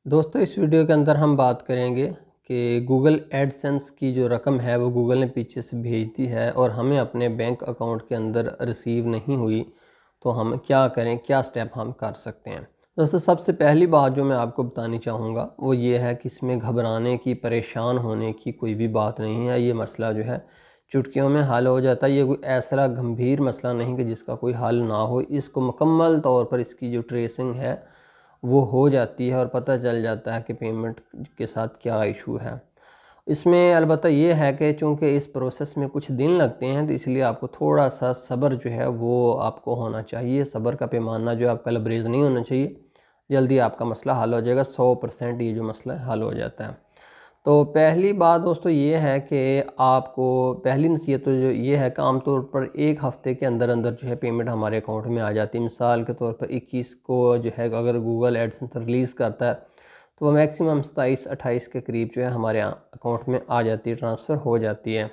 दोस्तों इस वीडियो के अंदर हम बात करेंगे कि गूगल एडसेंस की जो रकम है वो गूगल ने पीछे से भेज दी है और हमें अपने बैंक अकाउंट के अंदर रिसीव नहीं हुई, तो हम क्या करें, क्या स्टेप हम कर सकते हैं। दोस्तों सबसे पहली बात जो मैं आपको बतानी चाहूँगा वो ये है कि इसमें घबराने की, परेशान होने की कोई भी बात नहीं है। ये मसला जो है चुटकियों में हल हो जाता है। ये कोई ऐसा गंभीर मसला नहीं कि जिसका कोई हल ना हो। इसको मुकम्मल तौर पर इसकी जो ट्रेसिंग है वो हो जाती है और पता चल जाता है कि पेमेंट के साथ क्या इशू है। इसमें अलबत्ता ये है कि चूँकि इस प्रोसेस में कुछ दिन लगते हैं, तो इसलिए आपको थोड़ा सा सब्र जो है वो आपको होना चाहिए। सब्र का पैमाना जो है आपका लबरेज़ नहीं होना चाहिए। जल्दी आपका मसला हल हो जाएगा। 100% ये जो मसला है हल हो जाता है। तो पहली बात दोस्तों ये है कि आपको पहली नसीहत तो जो ये है कि आमतौर पर एक हफ़्ते के अंदर अंदर जो है पेमेंट हमारे अकाउंट में आ जाती है। मिसाल के तौर पर 21 को जो है अगर गूगल एडसेंस रिलीज़ करता है तो वह मैक्सिमम 27-28 के करीब जो है हमारे अकाउंट में आ जाती है, ट्रांसफ़र हो जाती है।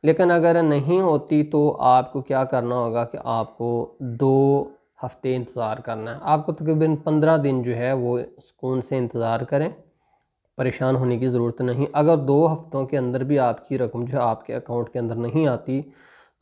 लेकिन अगर नहीं होती तो आपको क्या करना होगा कि आपको 2 हफ़्ते इंतज़ार करना है। आपको तकरीबन 15 दिन जो है वो सुकून से इंतज़ार करें, परेशान होने की ज़रूरत नहीं। अगर 2 हफ़्तों के अंदर भी आपकी रकम जो है आपके अकाउंट के अंदर नहीं आती,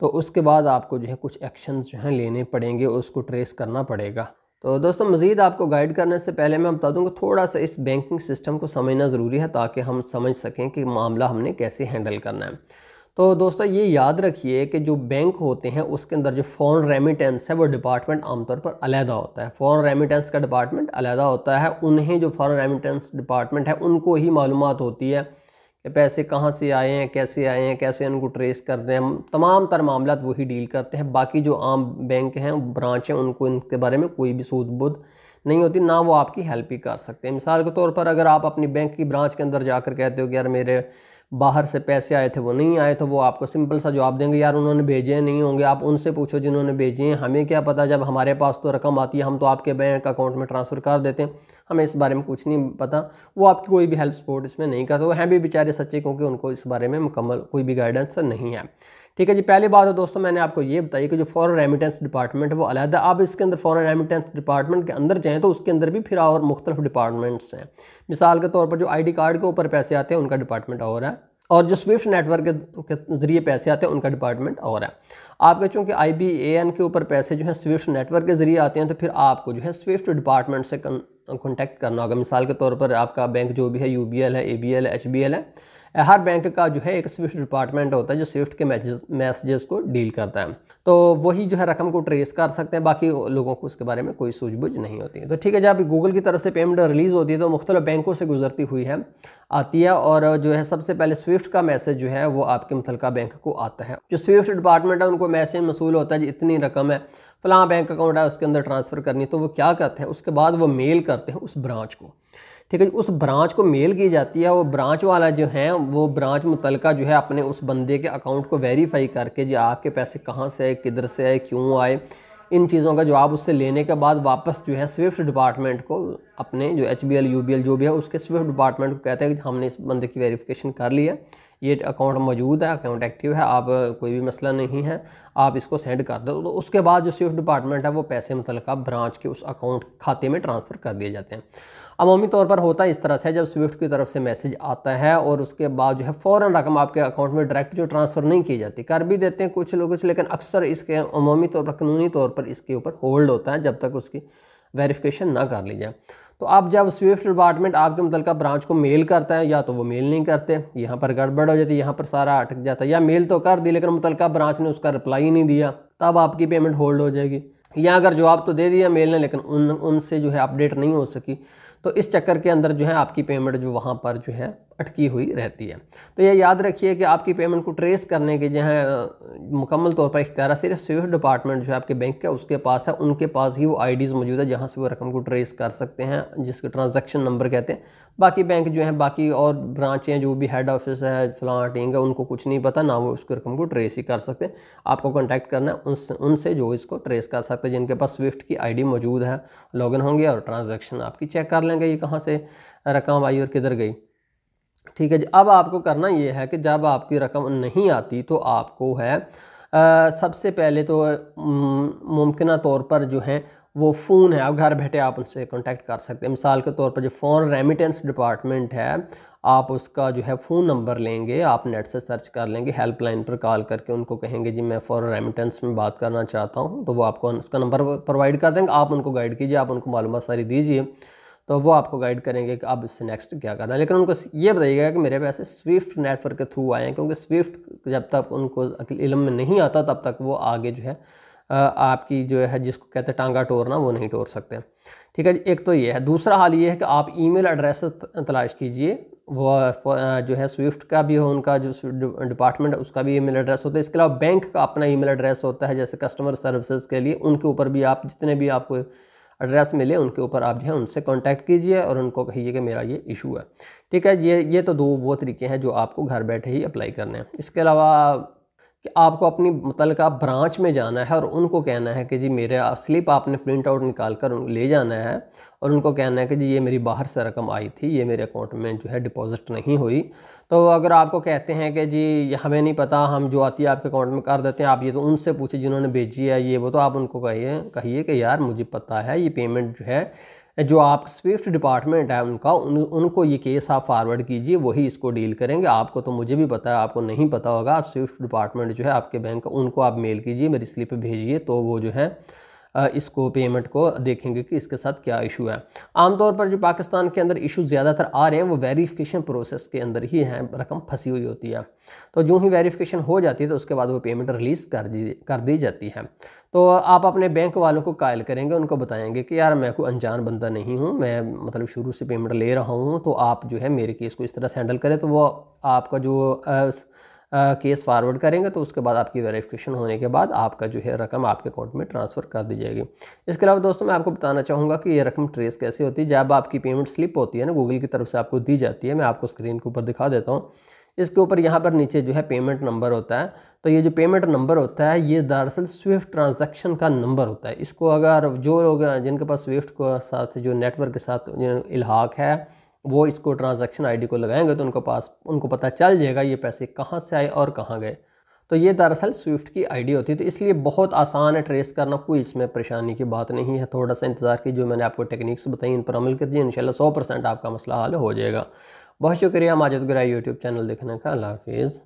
तो उसके बाद आपको जो है कुछ एक्शंस जो हैं लेने पड़ेंगे, उसको ट्रेस करना पड़ेगा। तो दोस्तों मज़ीद आपको गाइड करने से पहले मैं बता दूं कि थोड़ा सा इस बैंकिंग सिस्टम को समझना ज़रूरी है ताकि हम समझ सकें कि मामला हमने कैसे हैंडल करना है। तो दोस्तों ये याद रखिए कि जो बैंक होते हैं उसके अंदर जो फ़ॉरेन रेमिटेंस है वो डिपार्टमेंट आमतौर पर अलहदा होता है। फ़ॉरेन रेमिटेंस का डिपार्टमेंट अलहदा होता है। उन्हें जो फ़ॉरेन रेमिटेंस डिपार्टमेंट है उनको ही मालूमात होती है कि पैसे कहाँ से आए हैं, कैसे उनको ट्रेस कर रहे हैं। हम तमाम तर मामला वही डील करते हैं। बाकी जो आम बैंक हैं, ब्रांच हैं, उनको इनके बारे में कोई भी सूद बुद नहीं होती, ना वो आपकी हेल्प ही कर सकते हैं। मिसाल के तौर पर अगर आप अपनी बैंक की ब्रांच के अंदर जाकर कहते हो कि यार मेरे बाहर से पैसे आए थे वो नहीं आए, तो वो आपको सिंपल सा जवाब देंगे यार उन्होंने भेजे नहीं होंगे, आप उनसे पूछो जिन्होंने भेजे हैं, हमें क्या पता। जब हमारे पास तो रकम आती है हम तो आपके बैंक अकाउंट में ट्रांसफ़र कर देते हैं, हमें इस बारे में कुछ नहीं पता। वो आपकी कोई भी हेल्प सपोर्ट इसमें नहीं करते। वो हैं भी बेचारे सच्चे, क्योंकि उनको इस बारे में मुकम्मल कोई भी गाइडेंस नहीं है। ठीक है जी। पहली बात है दोस्तों मैंने आपको ये बताई कि जो फॉरेन रेमिटेंस डिपार्टमेंट है वो अलग है। आप इसके अंदर फॉरेन रेमिटेंस डिपार्टमेंट के अंदर जाएँ तो उसके अंदर भी फिर और मुख्तलिफ डिपार्टमेंट्स हैं। मिसाल के तौर पर जो ID कार्ड के ऊपर पैसे आते हैं उनका डिपार्टमेंट और है, और जो स्विफ्ट नेटवर्क के ज़रिए पैसे आते हैं उनका डिपार्टमेंट और है। आपके चूँकि IBAN के ऊपर पैसे जो है स्विफ्ट नेटवर्क के ज़रिए आते हैं, तो फिर आपको जो है स्विफ्ट डिपार्टमेंट से कॉन्टैक्ट करना होगा। मिसाल के तौर पर आपका बैंक जो भी है UBL है, ABL है, HBL है, हर बैंक का जो है एक स्विफ्ट डिपार्टमेंट होता है जो स्विफ्ट के मैसेजेस को डील करता है। तो वही जो है रकम को ट्रेस कर सकते हैं। बाकी लोगों को उसके बारे में कोई सूझबूझ नहीं होती है। तो ठीक है, जब गूगल की तरफ से पेमेंट रिलीज़ होती है तो मुख्तलिफ बैंकों से गुजरती हुई है आती है, और जो है सबसे पहले स्विफ्ट का मैसेज जो है वो आपके मुतलका बैंक को आता है। जो स्विफ्ट डिपार्टमेंट है उनको मैसेज मसूल होता है जी इतनी रकम है फ़लाँ बैंक अकाउंट है उसके अंदर ट्रांसफ़र करनी। तो वो क्या करते हैं, उसके बाद वो मेल करते हैं उस ब्रांच को। ठीक है, उस ब्रांच को मेल की जाती है। वो ब्रांच वाला जो है वो ब्रांच मुतलका जो है अपने उस बंदे के अकाउंट को वेरीफाई करके जो आपके पैसे कहाँ से आए, किधर से आए, क्यों आए, इन चीज़ों का जवाब उससे लेने के बाद वापस जो है स्विफ्ट डिपार्टमेंट को, अपने जो HBL UBL जो भी है उसके स्विफ्ट डिपार्टमेंट को कहते हैं कि हमने इस बंदे की वेरिफिकेशन कर ली है, ये अकाउंट मौजूद है, अकाउंट एक्टिव है, आप कोई भी मसला नहीं है, आप इसको सेंड कर दो। तो उसके बाद जो स्विफ्ट डिपार्टमेंट है वो पैसे मुतलका ब्रांच के उस अकाउंट खाते में ट्रांसफ़र कर दिए जाते हैं। अमूमी तौर पर होता है इस तरह से, जब स्विफ्ट की तरफ से मैसेज आता है और उसके बाद जो है फ़ौरन रकम आपके अकाउंट में डायरेक्ट जो ट्रांसफ़र नहीं की जाती, कर भी देते हैं कुछ लोग, लेकिन अक्सर इसके अमूमी तौर पर, कानूनी तौर पर इसके ऊपर होल्ड होता है जब तक उसकी वेरिफिकेशन ना कर ली जाए। तो अब जब स्विफ्ट डिपार्टमेंट आपके मुतलका ब्रांच को मेल करता है, या तो वो मेल नहीं करते, यहाँ पर गड़बड़ हो जाती है, यहाँ पर सारा अटक जाता है, या मेल तो कर दी लेकिन मुतलका ब्रांच ने उसका रिप्लाई नहीं दिया, तब आपकी पेमेंट होल्ड हो जाएगी। या अगर जवाब तो दे दिया मेल ने लेकिन उनसे जो है अपडेट नहीं हो सकी, तो इस चक्कर के अंदर जो है आपकी पेमेंट जो वहाँ पर जो है अटकी हुई रहती है। तो ये याद रखिए कि आपकी पेमेंट को ट्रेस करने के जो है मुकम्मल तौर पर इख्तियार सिर्फ स्विफ्ट डिपार्टमेंट जो है आपके बैंक का उसके पास है। उनके पास ही वो IDs मौजूद है जहाँ से वो रकम को ट्रेस कर सकते हैं, जिसके ट्रांजैक्शन नंबर कहते हैं। बाकी बैंक जो हैं, बाकी और ब्रांचें जो भी हेड ऑफिस है, फलां टींग है, उनको कुछ नहीं पता, ना वो उसकी रकम को ट्रेस ही कर सकते। आपको कॉन्टैक्ट करना है उनसे जो इसको ट्रेस कर सकते हैं, जिनके पास स्विफ्ट की ID मौजूद है। लॉगिन होंगे और ट्रांजैक्शन आपकी चेक कर लेंगे, ये कहाँ से रकम आई और किधर गई। ठीक है जी। अब आपको करना ये है कि जब आपकी रकम नहीं आती तो आपको है सबसे पहले तो मुमकिन तौर पर जो है वो फ़ोन है, आप घर बैठे आप उनसे कांटेक्ट कर सकते हैं। मिसाल के तौर पर जो फ़ॉरेन रेमिटेंस डिपार्टमेंट है, आप उसका जो है फ़ोन नंबर लेंगे, आप नेट से सर्च कर लेंगे, हेल्पलाइन पर कॉल करके उनको कहेंगे जी मैं फ़ॉरेन रेमिटेंस में बात करना चाहता हूँ, तो वो आपको उसका नंबर प्रोवाइड कर देंगे। आप उनको गाइड कीजिए, आप उनको मालूमात सारी दीजिए, तो वो आपको गाइड करेंगे कि अब इससे नेक्स्ट क्या करना है। लेकिन उनको ये बताइएगा कि मेरे पैसे स्विफ्ट नेटवर्क के थ्रू आए हैं, क्योंकि स्विफ्ट जब तक उनको इल्म में नहीं आता तब तक वो आगे जो है आपकी जो है जिसको कहते हैं टांगा टोरना, वो नहीं टोर सकते। ठीक है जी, एक तो ये है। दूसरा हाल ये है कि आप ईमेल एड्रेस तलाश कीजिए, वो जो है स्विफ्ट का भी हो, उनका जो डिपार्टमेंट है उसका भी ईमेल एड्रेस होता है। इसके अलावा बैंक का अपना ईमेल एड्रेस होता है, जैसे कस्टमर सर्विसेज के लिए, उनके ऊपर भी आप जितने भी आपको एड्रेस मिले उनके ऊपर आप जो है उनसे कांटेक्ट कीजिए और उनको कहिए कि मेरा ये इशू है। ठीक है, ये तो वो तरीके हैं जो आपको घर बैठे ही अप्लाई करने हैं। इसके अलावा कि आपको अपनी मुतलका ब्रांच में जाना है और उनको कहना है कि जी मेरे स्लिप आपने प्रिंट आउट निकाल कर ले जाना है और उनको कहना है कि जी ये मेरी बाहर से रकम आई थी, ये मेरे अकाउंट में जो है डिपॉजिट नहीं हुई। तो अगर आपको कहते हैं कि जी हमें नहीं पता, हम जो आती है आपके अकाउंट में कर देते हैं, आप ये तो उनसे पूछिए जिन्होंने भेजी है ये वो, तो आप उनको कहिए कि यार मुझे पता है ये पेमेंट जो है जो आप स्विफ्ट डिपार्टमेंट है उनका उनको ये केस आप फॉरवर्ड कीजिए, वही इसको डील करेंगे। आपको तो मुझे भी पता है, आपको नहीं पता होगा। आप स्विफ्ट डिपार्टमेंट जो है आपके बैंक का, उनको आप मेल कीजिए, मेरी स्लिप भेजिए, तो वो जो है इसको पेमेंट को देखेंगे कि इसके साथ क्या इशू है। आमतौर पर जो पाकिस्तान के अंदर इशू ज़्यादातर आ रहे हैं वो वेरिफिकेशन प्रोसेस के अंदर ही हैं, रकम फंसी हुई होती है। तो जो ही वेरिफिकेशन हो जाती है तो उसके बाद वो पेमेंट रिलीज़ कर दी जाती है। तो आप अपने बैंक वालों को कायल करेंगे, उनको बताएंगे कि यार मैं कोई अनजान बंदा नहीं हूँ, मैं मतलब शुरू से पेमेंट ले रहा हूँ, तो आप जो है मेरे केस को इस तरह से हैंडल करें। तो वो आपका जो केस फॉरवर्ड करेंगे, तो उसके बाद आपकी वेरिफिकेशन होने के बाद आपका जो है रकम आपके अकाउंट में ट्रांसफ़र कर दी जाएगी। इसके अलावा दोस्तों मैं आपको बताना चाहूँगा कि ये रकम ट्रेस कैसे होती है। जब आपकी पेमेंट स्लिप होती है ना, गूगल की तरफ से आपको दी जाती है, मैं आपको स्क्रीन के ऊपर दिखा देता हूँ। इसके ऊपर यहाँ पर नीचे जो है पेमेंट नंबर होता है। तो ये जो पेमेंट नंबर होता है ये दरअसल स्विफ्ट ट्रांजैक्शन का नंबर होता है। इसको अगर जो लोग जिनके पास स्विफ्ट को साथ जो नेटवर्क के साथ इल्हाक है वो इसको ट्रांजैक्शन आईडी को लगाएंगे तो उनको पता चल जाएगा ये पैसे कहाँ से आए और कहाँ गए। तो ये दरअसल स्विफ्ट की आईडी होती है। तो इसलिए बहुत आसान है ट्रेस करना, कोई इसमें परेशानी की बात नहीं है। थोड़ा सा इंतज़ार कीजिए, मैंने आपको टेक्निक्स बताई, इन पर अमल कीजिए, इंशाल्लाह 100% आपका मसला हल हो जाएगा। बहुत शुक्रिया माजिद गिराई यूट्यूब चैनल देखने का। अल्लाह हाफिज़।